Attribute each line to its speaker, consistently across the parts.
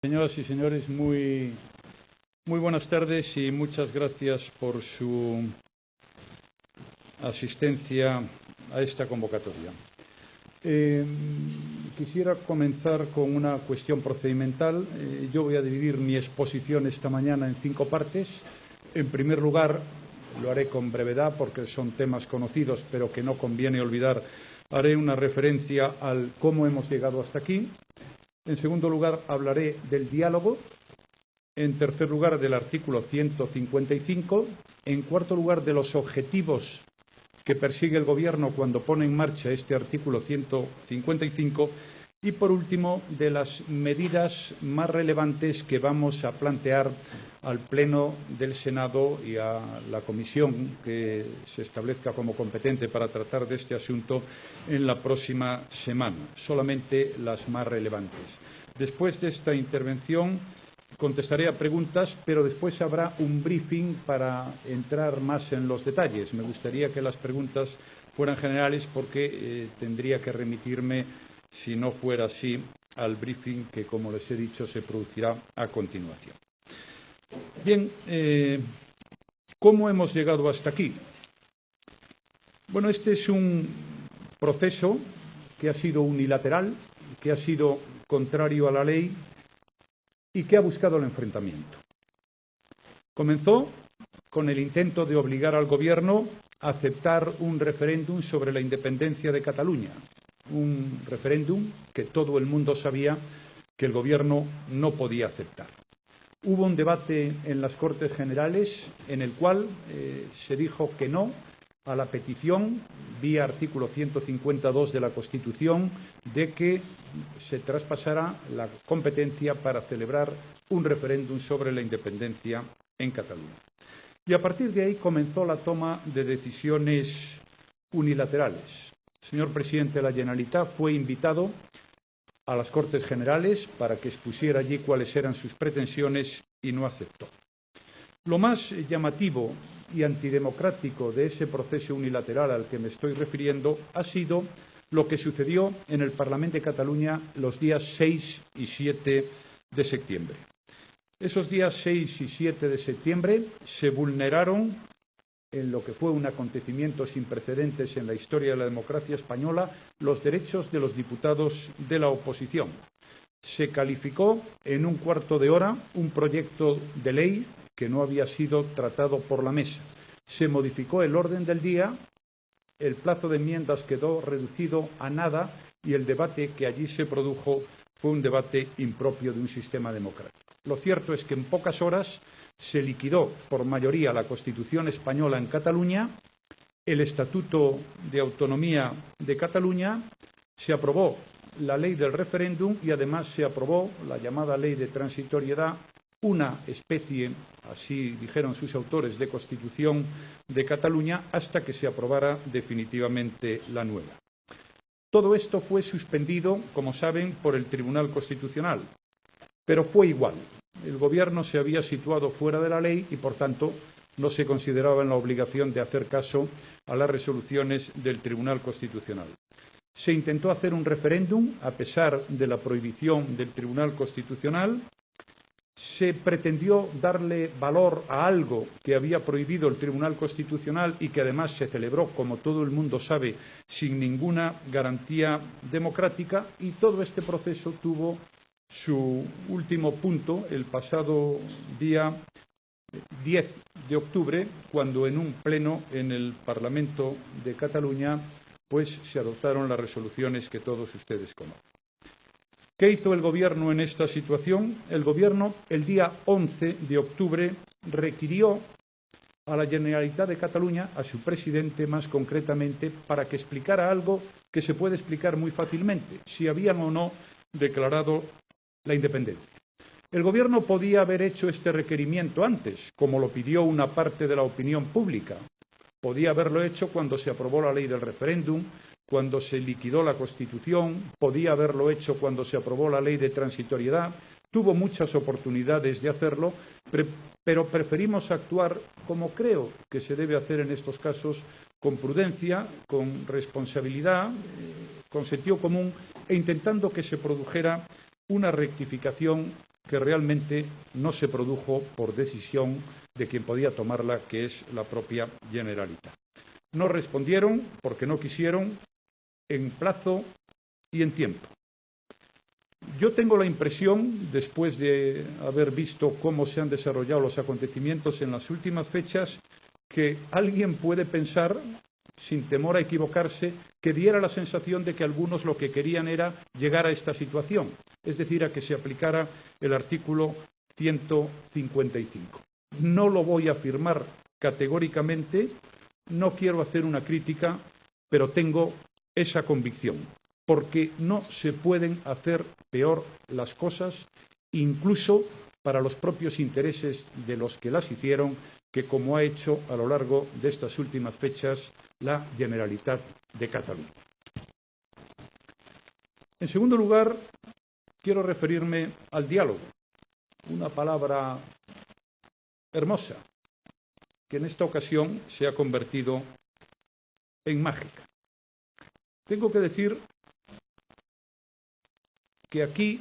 Speaker 1: Señoras y señores, muy buenas tardes y muchas gracias por su asistencia a esta convocatoria. Quisiera comenzar con una cuestión procedimental. Yo voy a dividir mi exposición esta mañana en 5 partes. En primer lugar, lo haré con brevedad porque son temas conocidos, pero que no conviene olvidar. Haré una referencia al cómo hemos llegado hasta aquí. En segundo lugar, hablaré del diálogo. En tercer lugar, del artículo 155. En cuarto lugar, de los objetivos que persigue el Gobierno cuando pone en marcha este artículo 155. Y, por último, de las medidas más relevantes que vamos a plantear al Pleno del Senado y a la comisión que se establezca como competente para tratar de este asunto en la próxima semana. Solamente las más relevantes. Después de esta intervención contestaré a preguntas, pero después habrá un briefing para entrar más en los detalles. Me gustaría que las preguntas fueran generales porque tendría que remitirme, si no fuera así, al briefing que, como les he dicho, se producirá a continuación. Bien, ¿cómo hemos llegado hasta aquí? Bueno, este es un proceso que ha sido unilateral, que ha sido contrario a la ley y que ha buscado el enfrentamiento. Comenzó con el intento de obligar al Gobierno a aceptar un referéndum sobre la independencia de Cataluña, un referéndum que todo el mundo sabía que el Gobierno no podía aceptar. Hubo un debate en las Cortes Generales en el cual se dijo que no a la petición, vía artículo 152 de la Constitución, de que se traspasara la competencia para celebrar un referéndum sobre la independencia en Cataluña. Y a partir de ahí comenzó la toma de decisiones unilaterales. El señor presidente de la Generalitat fue invitado a las Cortes Generales para que expusiera allí cuáles eran sus pretensiones y no aceptó. Lo más llamativo y antidemocrático de ese proceso unilateral al que me estoy refiriendo ha sido lo que sucedió en el Parlamento de Cataluña los días 6 y 7 de septiembre. Esos días 6 y 7 de septiembre se vulneraron, en lo que fue un acontecimiento sin precedentes en la historia de la democracia española, los derechos de los diputados de la oposición. Se calificó en un cuarto de hora un proyecto de ley que no había sido tratado por la mesa. Se modificó el orden del día, el plazo de enmiendas quedó reducido a nada y el debate que allí se produjo fue un debate impropio de un sistema democrático. Lo cierto es que en pocas horas se liquidó por mayoría la Constitución española en Cataluña, el Estatuto de Autonomía de Cataluña, se aprobó la ley del referéndum y además se aprobó la llamada ley de transitoriedad, una especie, así dijeron sus autores, de Constitución de Cataluña hasta que se aprobara definitivamente la nueva. Todo esto fue suspendido, como saben, por el Tribunal Constitucional, pero fue igual. El Gobierno se había situado fuera de la ley y, por tanto, no se consideraba en la obligación de hacer caso a las resoluciones del Tribunal Constitucional. Se intentó hacer un referéndum a pesar de la prohibición del Tribunal Constitucional. Se pretendió darle valor a algo que había prohibido el Tribunal Constitucional y que además se celebró, como todo el mundo sabe, sin ninguna garantía democrática, y todo este proceso tuvo su último punto el pasado día 10 de octubre, cuando en un pleno en el Parlamento de Cataluña se adoptaron las resoluciones que todos ustedes conocen. ¿Qué hizo el Gobierno en esta situación? El Gobierno, el día 11 de octubre, requirió a la Generalitat de Cataluña, a su presidente más concretamente, para que explicara algo que se puede explicar muy fácilmente, si habían o no declarado la independencia. El Gobierno podía haber hecho este requerimiento antes, como lo pidió una parte de la opinión pública. Podía haberlo hecho cuando se aprobó la ley del referéndum, cuando se liquidó la Constitución, podía haberlo hecho cuando se aprobó la ley de transitoriedad. Tuvo muchas oportunidades de hacerlo, pero preferimos actuar como creo que se debe hacer en estos casos, con prudencia, con responsabilidad, con sentido común e intentando que se produjera una rectificación que realmente no se produjo por decisión de quien podía tomarla, que es la propia Generalitat. No respondieron porque no quisieron en plazo y en tiempo. Yo tengo la impresión, después de haber visto cómo se han desarrollado los acontecimientos en las últimas fechas, que alguien puede pensar, sin temor a equivocarse, que diera la sensación de que algunos lo que querían era llegar a esta situación, es decir, a que se aplicara el artículo 155. No lo voy a afirmar categóricamente, no quiero hacer una crítica, pero tengo esa convicción, porque no se pueden hacer peor las cosas, incluso para los propios intereses de los que las hicieron, que como ha hecho a lo largo de estas últimas fechas la Generalitat de Cataluña. En segundo lugar, quiero referirme al diálogo, una palabra hermosa, que en esta ocasión se ha convertido en mágica. Tengo que decir que aquí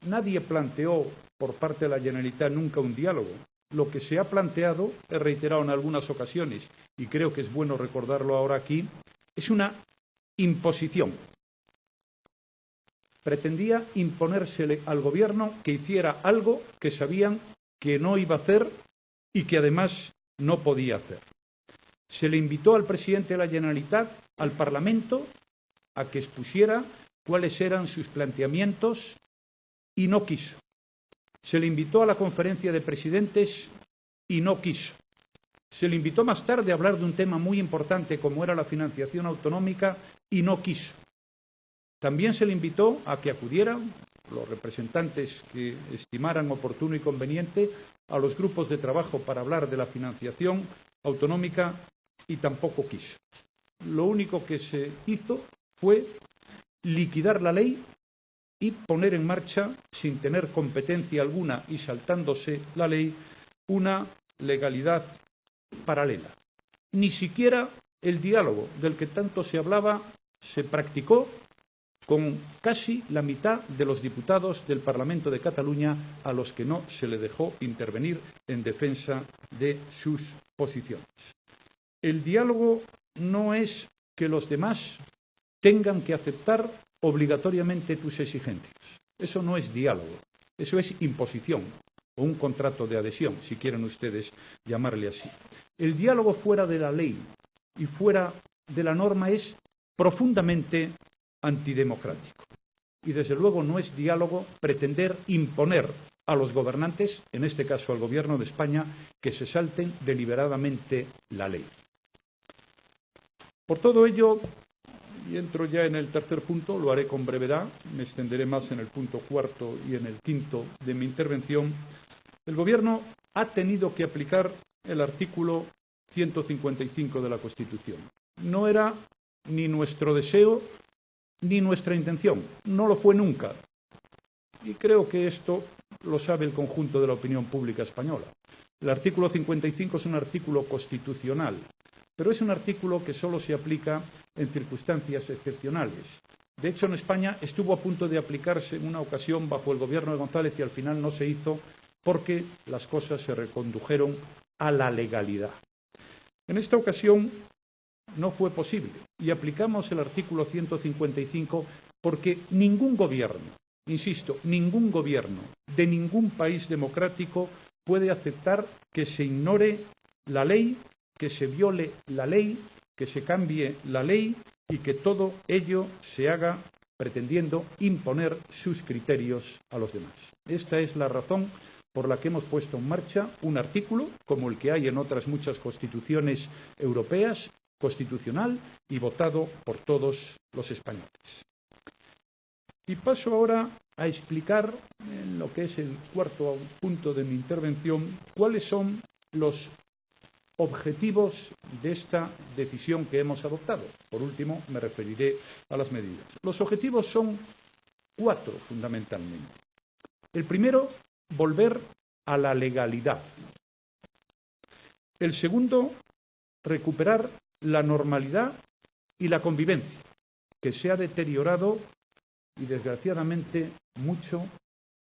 Speaker 1: nadie planteó por parte de la Generalitat nunca un diálogo. Lo que se ha planteado, he reiterado en algunas ocasiones, y creo que es bueno recordarlo ahora aquí, es una imposición. Pretendía imponérsele al Gobierno que hiciera algo que sabían que no iba a hacer y que además no podía hacer. Se le invitó al presidente de la Generalitat, al Parlamento, a que expusiera cuáles eran sus planteamientos y no quiso. Se le invitó a la conferencia de presidentes y no quiso. Se le invitó más tarde a hablar de un tema muy importante como era la financiación autonómica y no quiso. También se le invitó a que acudieran los representantes que estimaran oportuno y conveniente a los grupos de trabajo para hablar de la financiación autonómica y tampoco quiso. Lo único que se hizo fue liquidar la ley y poner en marcha, sin tener competencia alguna y saltándose la ley, una legalidad paralela. Ni siquiera el diálogo del que tanto se hablaba se practicó, con casi la mitad de los diputados del Parlamento de Cataluña a los que no se le dejó intervenir en defensa de sus posiciones. El diálogo no es que los demás tengan que aceptar obligatoriamente tus exigencias. Eso no es diálogo, eso es imposición o un contrato de adhesión, si quieren ustedes llamarle así. El diálogo fuera de la ley y fuera de la norma es profundamente antidemocrático. Y desde luego no es diálogo pretender imponer a los gobernantes, en este caso al Gobierno de España, que se salten deliberadamente la ley. Por todo ello, y entro ya en el tercer punto, lo haré con brevedad, me extenderé más en el punto cuarto y en el quinto de mi intervención, el Gobierno ha tenido que aplicar el artículo 155 de la Constitución. No era ni nuestro deseo ni nuestra intención, no lo fue nunca. Y creo que esto lo sabe el conjunto de la opinión pública española. El artículo 55 es un artículo constitucional, pero es un artículo que solo se aplica en circunstancias excepcionales. De hecho, en España estuvo a punto de aplicarse en una ocasión bajo el gobierno de González y al final no se hizo porque las cosas se recondujeron a la legalidad. En esta ocasión no fue posible y aplicamos el artículo 155 porque ningún gobierno, insisto, ningún gobierno de ningún país democrático puede aceptar que se ignore la ley, que se viole la ley, que se cambie la ley y que todo ello se haga pretendiendo imponer sus criterios a los demás. Esta es la razón por la que hemos puesto en marcha un artículo, como el que hay en otras muchas constituciones europeas, constitucional y votado por todos los españoles. Y paso ahora a explicar, en lo que es el cuarto punto de mi intervención, cuáles son los objetivos de esta decisión que hemos adoptado. Por último, me referiré a las medidas. Los objetivos son 4, fundamentalmente. El primero, volver a la legalidad. El segundo, recuperar la normalidad y la convivencia, que se ha deteriorado y, desgraciadamente, mucho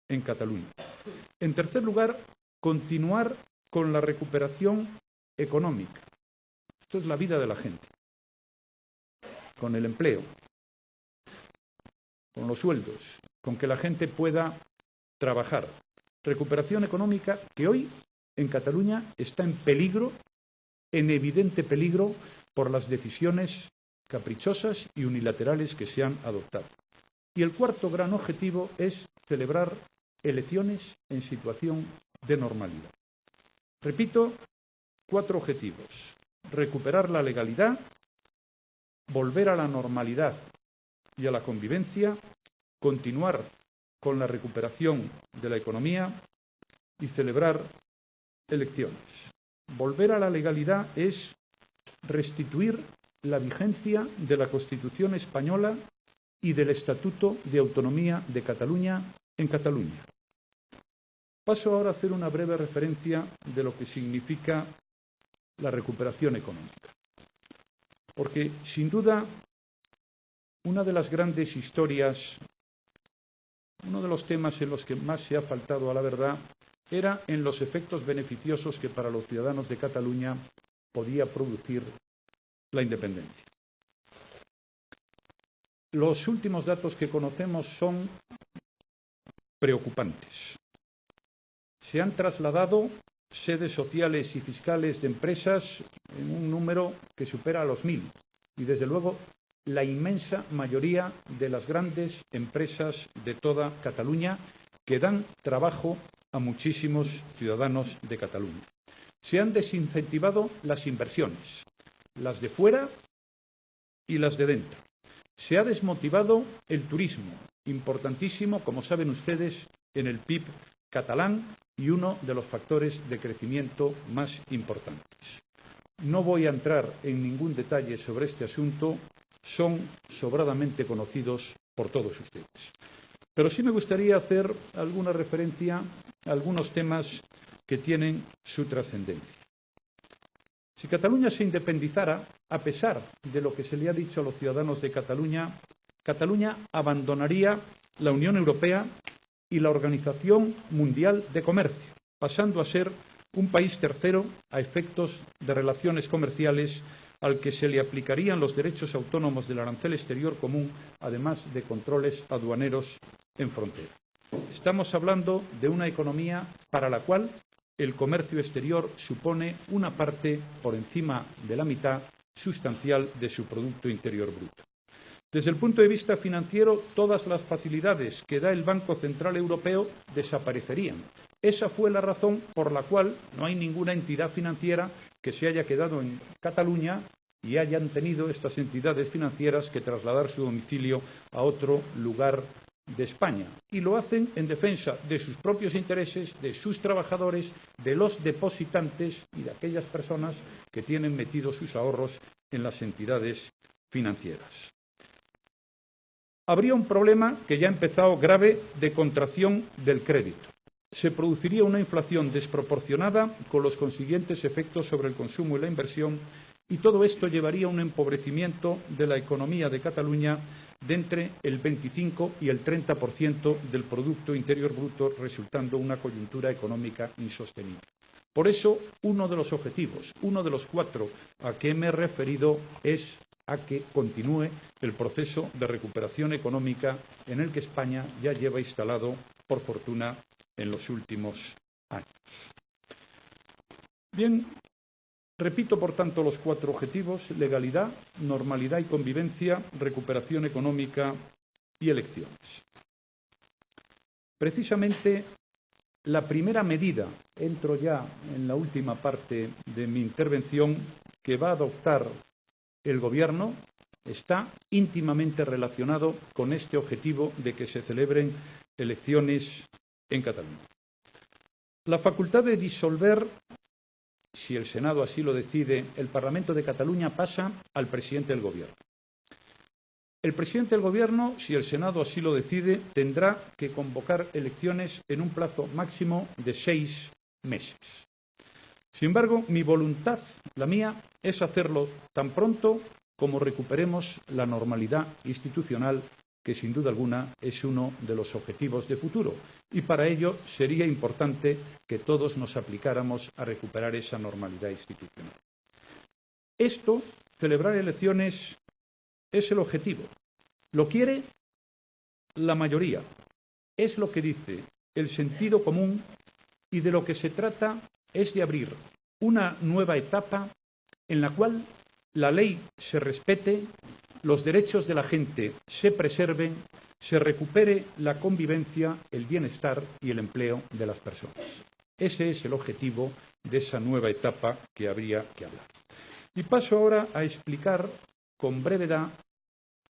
Speaker 1: en Cataluña. En tercer lugar, continuar con la recuperación económica. Esto es la vida de la gente, con el empleo, con los sueldos, con que la gente pueda trabajar. Recuperación económica que hoy en Cataluña está en peligro, en evidente peligro, por las decisiones caprichosas y unilaterales que se han adoptado. Y el cuarto gran objetivo es celebrar elecciones en situación de normalidad. Repito, 4 objetivos: recuperar la legalidad, volver a la normalidad y a la convivencia, continuar con la recuperación de la economía y celebrar elecciones. Volver a la legalidad es restituir la vigencia de la Constitución española y del Estatuto de Autonomía de Cataluña en Cataluña. Paso ahora a hacer una breve referencia de lo que significa la recuperación económica. Porque, sin duda, una de las grandes historias, uno de los temas en los que más se ha faltado a la verdad, era en los efectos beneficiosos que para los ciudadanos de Cataluña podía producir la independencia. Los últimos datos que conocemos son preocupantes. Se han trasladado sedes sociales y fiscales de empresas en un número que supera a los 1000. Y, desde luego, la inmensa mayoría de las grandes empresas de toda Cataluña que dan trabajo a muchísimos ciudadanos de Cataluña. Se han desincentivado las inversiones, las de fuera y las de dentro. Se ha desmotivado el turismo, importantísimo, como saben ustedes, en el PIB catalán y uno de los factores de crecimiento más importantes. No voy a entrar en ningún detalle sobre este asunto, son sobradamente conocidos por todos ustedes. Pero sí me gustaría hacer alguna referencia a algunos temas que tienen su trascendencia. Si Cataluña se independizara, a pesar de lo que se le ha dicho a los ciudadanos de Cataluña, Cataluña abandonaría la Unión Europea y la Organización Mundial de Comercio, pasando a ser un país tercero a efectos de relaciones comerciales al que se le aplicarían los derechos autónomos del arancel exterior común, además de controles aduaneros en frontera. Estamos hablando de una economía para la cual el comercio exterior supone una parte por encima de la mitad sustancial de su Producto Interior Bruto. Desde el punto de vista financiero, todas las facilidades que da el Banco Central Europeo desaparecerían. Esa fue la razón por la cual no hay ninguna entidad financiera que se haya quedado en Cataluña y hayan tenido estas entidades financieras que trasladar su domicilio a otro lugar de España. Y lo hacen en defensa de sus propios intereses, de sus trabajadores, de los depositantes y de aquellas personas que tienen metidos sus ahorros en las entidades financieras. Habría un problema que ya ha empezado grave de contracción del crédito. Se produciría una inflación desproporcionada con los consiguientes efectos sobre el consumo y la inversión, y todo esto llevaría a un empobrecimiento de la economía de Cataluña de entre el 25 y el 30% del Producto Interior Bruto, resultando una coyuntura económica insostenible. Por eso, uno de los objetivos, uno de los 4 a que me he referido, es a que continúe el proceso de recuperación económica en el que España ya lleva instalado, por fortuna, en los últimos años. Bien, repito, por tanto, los 4 objetivos: legalidad, normalidad y convivencia, recuperación económica y elecciones. Precisamente, la primera medida, entro ya en la última parte de mi intervención, que va a adoptar el Gobierno, está íntimamente relacionado con este objetivo de que se celebren elecciones en Cataluña. La facultad de disolver, si el Senado así lo decide, el Parlamento de Cataluña pasa al presidente del Gobierno. El presidente del Gobierno, si el Senado así lo decide, tendrá que convocar elecciones en un plazo máximo de 6 meses. Sin embargo, mi voluntad, la mía, es hacerlo tan pronto como recuperemos la normalidad institucional que sin duda alguna es uno de los objetivos de futuro. Y para ello sería importante que todos nos aplicáramos a recuperar esa normalidad institucional. Esto, celebrar elecciones, es el objetivo. Lo quiere la mayoría. Es lo que dice el sentido común y de lo que se trata es de abrir una nueva etapa en la cual la ley se respete, los derechos de la gente se preserven, se recupere la convivencia, el bienestar y el empleo de las personas. Ese es el objetivo de esa nueva etapa que habría que hablar. Y paso ahora a explicar con brevedad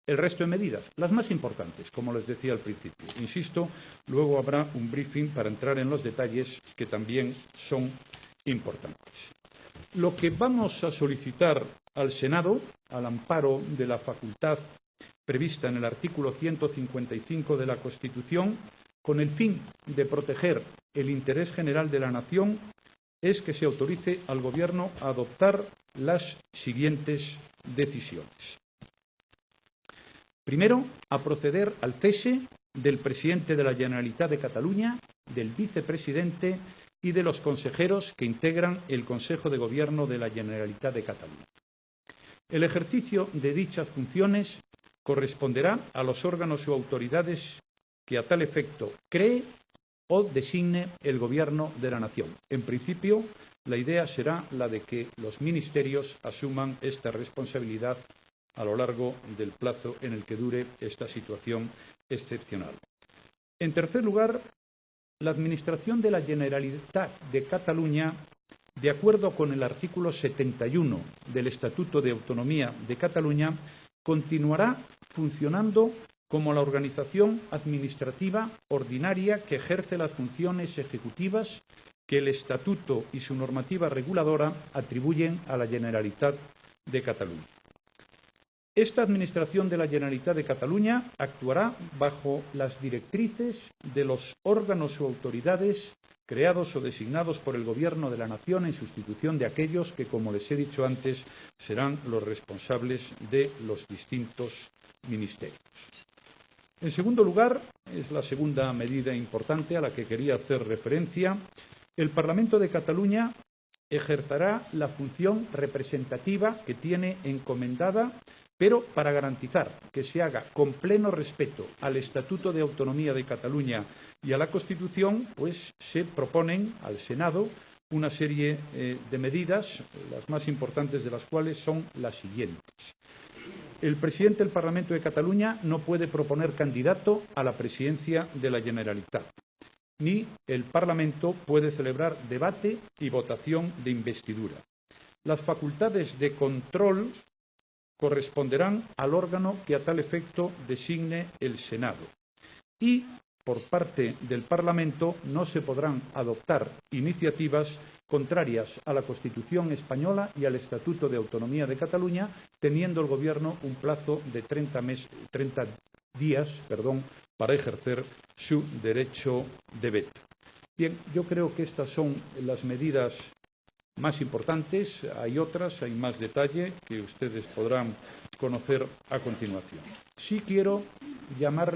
Speaker 1: el resto de medidas, las más importantes, como les decía al principio. Insisto, luego habrá un briefing para entrar en los detalles que también son importantes. Lo que vamos a solicitar al Senado, al amparo de la facultad prevista en el artículo 155 de la Constitución, con el fin de proteger el interés general de la nación, es que se autorice al Gobierno a adoptar las siguientes decisiones. Primero, a proceder al cese del presidente de la Generalitat de Cataluña, del vicepresidente y de los consejeros que integran el Consejo de Gobierno de la Generalitat de Cataluña. El ejercicio de dichas funciones corresponderá a los órganos o autoridades que a tal efecto cree o designe el Gobierno de la Nación. En principio, la idea será la de que los ministerios asuman esta responsabilidad a lo largo del plazo en el que dure esta situación excepcional. En tercer lugar, la Administración de la Generalitat de Cataluña, de acuerdo con el artículo 71 del Estatuto de Autonomía de Cataluña, continuará funcionando como la organización administrativa ordinaria que ejerce las funciones ejecutivas que el Estatuto y su normativa reguladora atribuyen a la Generalitat de Cataluña. Esta Administración de la Generalitat de Cataluña actuará bajo las directrices de los órganos o autoridades creados o designados por el Gobierno de la Nación en sustitución de aquellos que, como les he dicho antes, serán los responsables de los distintos ministerios. En segundo lugar, es la segunda medida importante a la que quería hacer referencia, el Parlamento de Cataluña ejercerá la función representativa que tiene encomendada, pero para garantizar que se haga con pleno respeto al Estatuto de Autonomía de Cataluña y a la Constitución, pues se proponen al Senado una serie de medidas, las más importantes de las cuales son las siguientes. El presidente del Parlamento de Cataluña no puede proponer candidato a la presidencia de la Generalitat, ni el Parlamento puede celebrar debate y votación de investidura. Las facultades de control corresponderán al órgano que a tal efecto designe el Senado. Y, por parte del Parlamento, no se podrán adoptar iniciativas contrarias a la Constitución española y al Estatuto de Autonomía de Cataluña, teniendo el Gobierno un plazo de 30 días para ejercer su derecho de veto. Bien, yo creo que estas son las medidas más importantes. Hay otras, hay más detalle que ustedes podrán conocer a continuación. Sí quiero llamar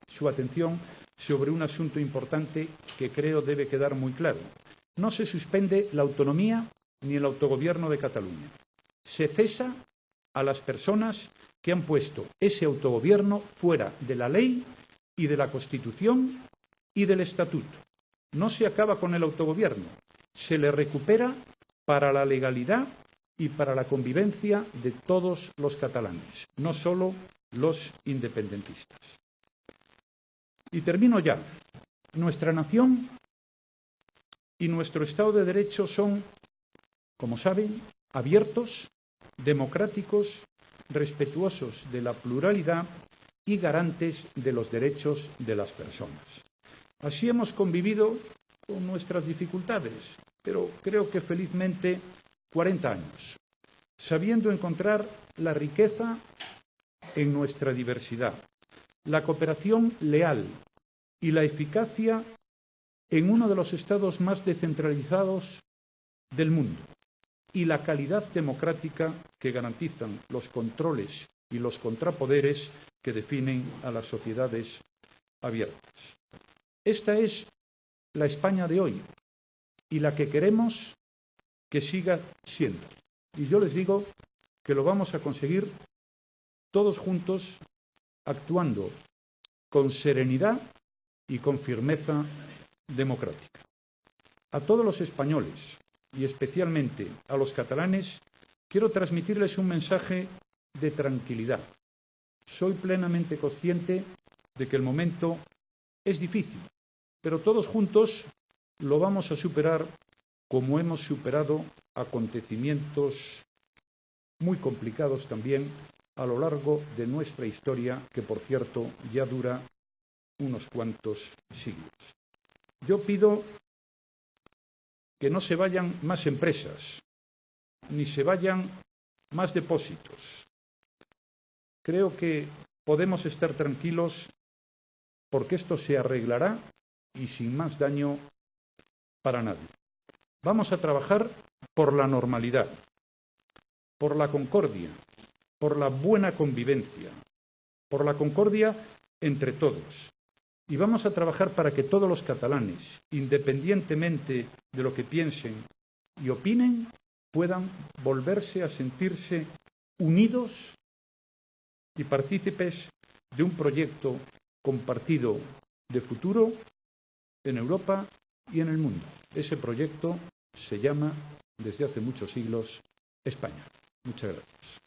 Speaker 1: su atención sobre un asunto importante que creo debe quedar muy claro. No se suspende la autonomía ni el autogobierno de Cataluña. Se cesa a las personas que han puesto ese autogobierno fuera de la ley y de la Constitución y del Estatuto. No se acaba con el autogobierno, se le recupera para la legalidad y para la convivencia de todos los catalanes, no solo los independentistas. Y termino ya. Nuestra nación y nuestro Estado de Derecho son, como saben, abiertos, democráticos, respetuosos de la pluralidad y garantes de los derechos de las personas. Así hemos convivido con nuestras dificultades, pero creo que felizmente 40 años, sabiendo encontrar la riqueza en nuestra diversidad, la cooperación leal y la eficacia en uno de los estados más descentralizados del mundo y la calidad democrática que garantizan los controles y los contrapoderes que definen a las sociedades abiertas. Esta es la España de hoy y la que queremos que siga siendo. Y yo les digo que lo vamos a conseguir todos juntos, actuando con serenidad y con firmeza democrática. A todos los españoles, y especialmente a los catalanes, quiero transmitirles un mensaje de tranquilidad. Soy plenamente consciente de que el momento es difícil, pero todos juntos lo vamos a superar como hemos superado acontecimientos muy complicados también a lo largo de nuestra historia, que por cierto ya dura unos cuantos siglos. Yo pido que no se vayan más empresas, ni se vayan más depósitos. Creo que podemos estar tranquilos porque esto se arreglará y sin más daño para nadie. Vamos a trabajar por la normalidad, por la concordia, por la buena convivencia, por la concordia entre todos. Y vamos a trabajar para que todos los catalanes, independientemente de lo que piensen y opinen, puedan volverse a sentirse unidos y partícipes de un proyecto compartido de futuro en Europa y en el mundo. Ese proyecto se llama, desde hace muchos siglos, España. Muchas gracias.